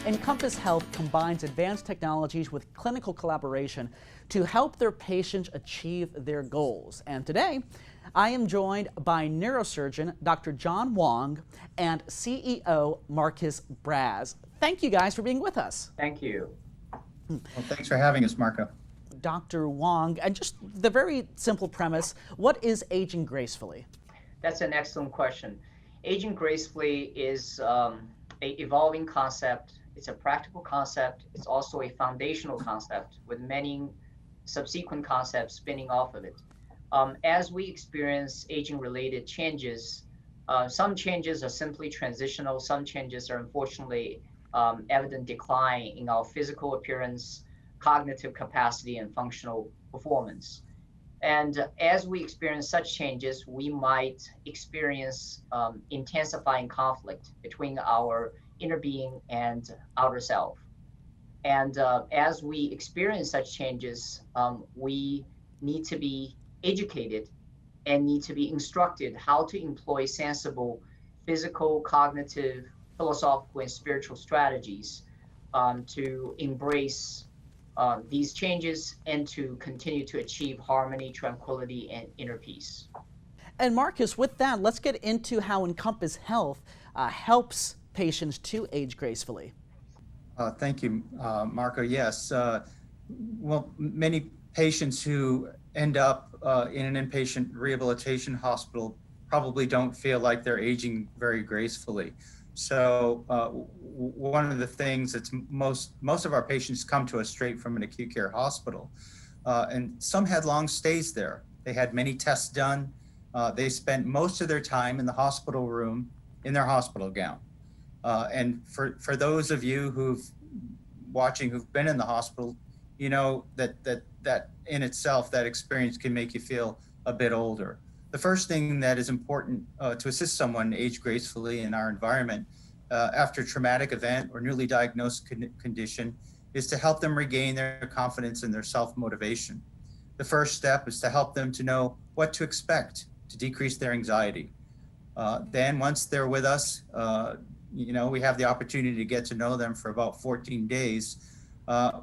Encompass Health combines advanced technologies with clinical collaboration to help their patients achieve their goals. And today, I am joined by neurosurgeon Dr. John Wong and CEO Marcus Braz. Thank you guys for being with us. Thank you. Well, thanks for having us, Marco. Dr. Wong, and just the very simple premise, what is aging gracefully? That's an excellent question. Aging gracefully is an evolving concept. It's a practical concept. It's also a foundational concept with many subsequent concepts spinning off of it. As we experience aging-related changes, some changes are simply transitional. Some changes are unfortunately evident decline in our physical appearance, cognitive capacity, and functional performance. And as we experience such changes, we might experience intensifying conflict between our inner being and outer self. And as we experience such changes, we need to be educated and need to be instructed how to employ sensible physical, cognitive, philosophical, and spiritual strategies to embrace these changes and to continue to achieve harmony, tranquility, and inner peace. And Marcus, with that, let's get into how Encompass Health helps patients to age gracefully. Thank you, Marco. Yes, well, many patients who end up in an inpatient rehabilitation hospital probably don't feel like they're aging very gracefully. So one of the things that's most of our patients come to us straight from an acute care hospital, and some had long stays there. They had many tests done. They spent most of their time in the hospital room in their hospital gown. And for those of you who've been in the hospital, you know that in itself, that experience can make you feel a bit older. The first thing that is important to assist someone age gracefully in our environment after a traumatic event or newly diagnosed condition is to help them regain their confidence and their self-motivation. The first step is to help them to know what to expect to decrease their anxiety. Then once they're with us, we have the opportunity to get to know them for about 14 days.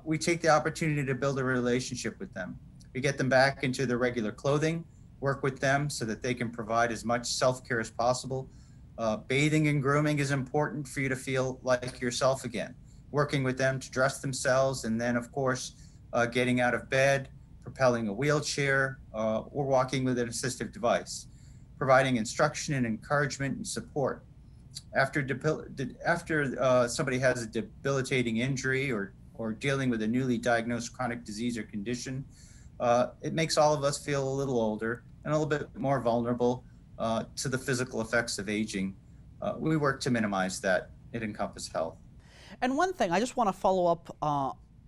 We take the opportunity to build a relationship with them. We get them back into their regular clothing, work with them so that they can provide as much self-care as possible. Bathing and grooming is important for you to feel like yourself again. Working with them to dress themselves, and then of course, getting out of bed, propelling a wheelchair, or walking with an assistive device. Providing instruction and encouragement and support. After somebody has a debilitating injury or dealing with a newly diagnosed chronic disease or condition, it makes all of us feel a little older and a little bit more vulnerable to the physical effects of aging. We work to minimize that at Encompass Health. And one thing, I just want to follow up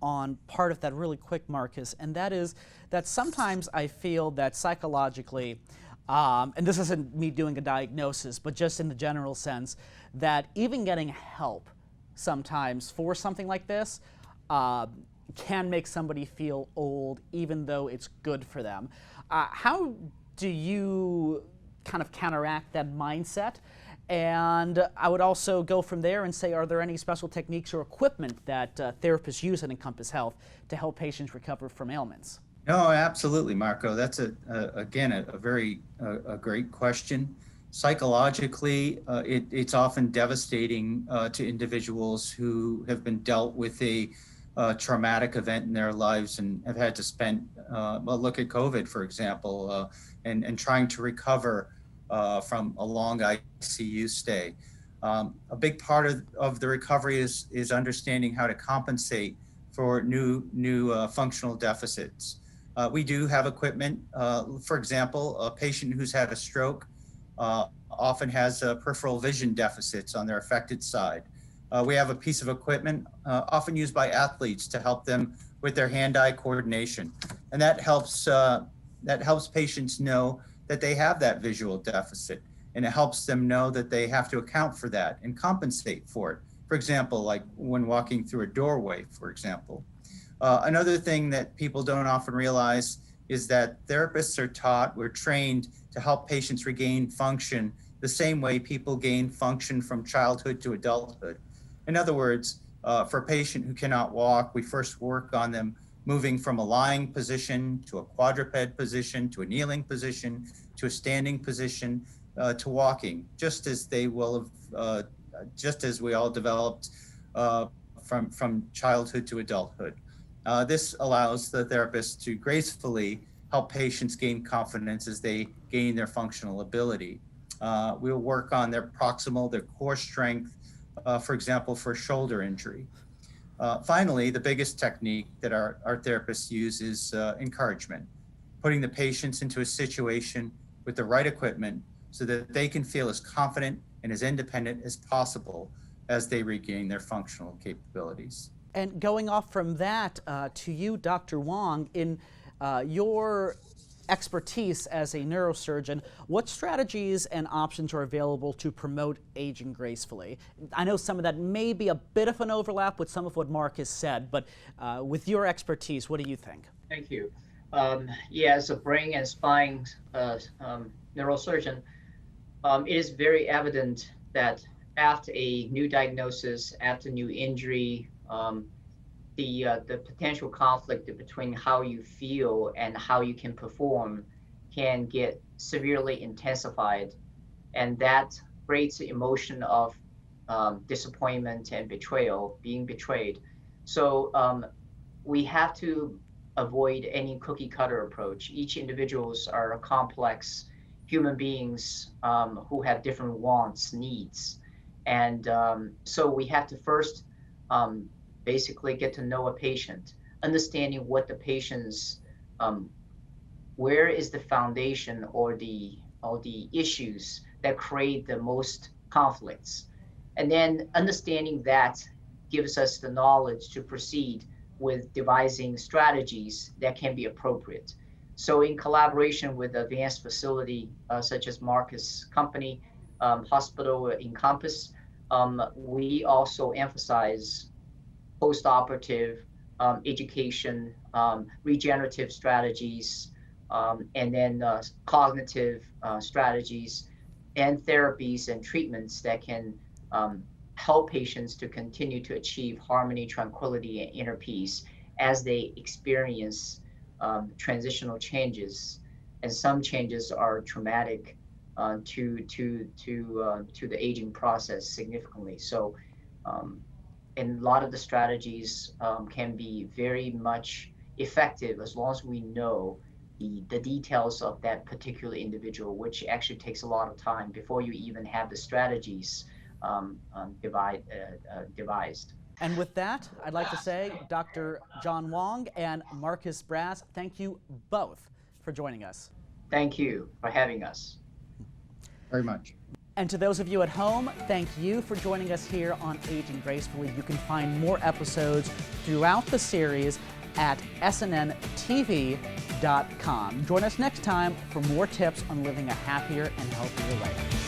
on part of that really quick, Marcus, and that is that sometimes I feel that psychologically, and this isn't me doing a diagnosis, but just in the general sense, that even getting help sometimes for something like this can make somebody feel old, even though it's good for them. How do you kind of counteract that mindset? And I would also go from there and say, are there any special techniques or equipment that therapists use at Encompass Health to help patients recover from ailments? No, absolutely, Marco. That's again a very great question. Psychologically, it's often devastating to individuals who have been dealt with a traumatic event in their lives and have had to spend, look at COVID, for example, and trying to recover from a long ICU stay. A big part of the recovery is understanding how to compensate for new functional deficits. We do have equipment. For example, a patient who's had a stroke often has peripheral vision deficits on their affected side. We have a piece of equipment often used by athletes to help them with their hand-eye coordination. And that helps patients know that they have that visual deficit, and it helps them know that they have to account for that and compensate for it. For example, like when walking through a doorway, for example. Another thing that people don't often realize is that therapists we're trained to help patients regain function the same way people gain function from childhood to adulthood. In other words, For a patient who cannot walk, we first work on them moving from a lying position to a quadruped position, to a kneeling position, to a standing position, to walking, just as they will have, just as we all developed from childhood to adulthood. This allows the therapist to gracefully help patients gain confidence as they gain their functional ability. We'll work on their proximal, their core strength, for example, for shoulder injury. Finally, the biggest technique that our therapists use is encouragement, putting the patients into a situation with the right equipment so that they can feel as confident and as independent as possible as they regain their functional capabilities. And going off from that, to you, Dr. Wong, in your expertise as a neurosurgeon, what strategies and options are available to promote aging gracefully? I know some of that may be a bit of an overlap with some of what Mark has said, but with your expertise, what do you think? Thank you. Yeah, as a brain and spine neurosurgeon, it is very evident that after a new diagnosis, after new injury, the potential conflict between how you feel and how you can perform can get severely intensified, and that creates the emotion of disappointment and betrayal, being betrayed. So we have to avoid any cookie cutter approach. Each individuals are complex human beings who have different wants, needs, and so we have to first basically get to know a patient, understanding what the patient's, where is the foundation or the issues that create the most conflicts. And then understanding that gives us the knowledge to proceed with devising strategies that can be appropriate. So in collaboration with advanced facility, such as Marcus' company, hospital Encompass, we also emphasize post-operative education, regenerative strategies, and then cognitive strategies and therapies and treatments that can help patients to continue to achieve harmony, tranquility, and inner peace as they experience transitional changes. And some changes are traumatic to the aging process significantly. So and a lot of the strategies can be very much effective as long as we know the details of that particular individual, which actually takes a lot of time before you even have the strategies devised. And with that, I'd like to say Dr. John Wong and Marcus Brass, thank you both for joining us. Thank you for having us. Very much. And to those of you at home, thank you for joining us here on Aging Gracefully. You can find more episodes throughout the series at snntv.com. Join us next time for more tips on living a happier and healthier life.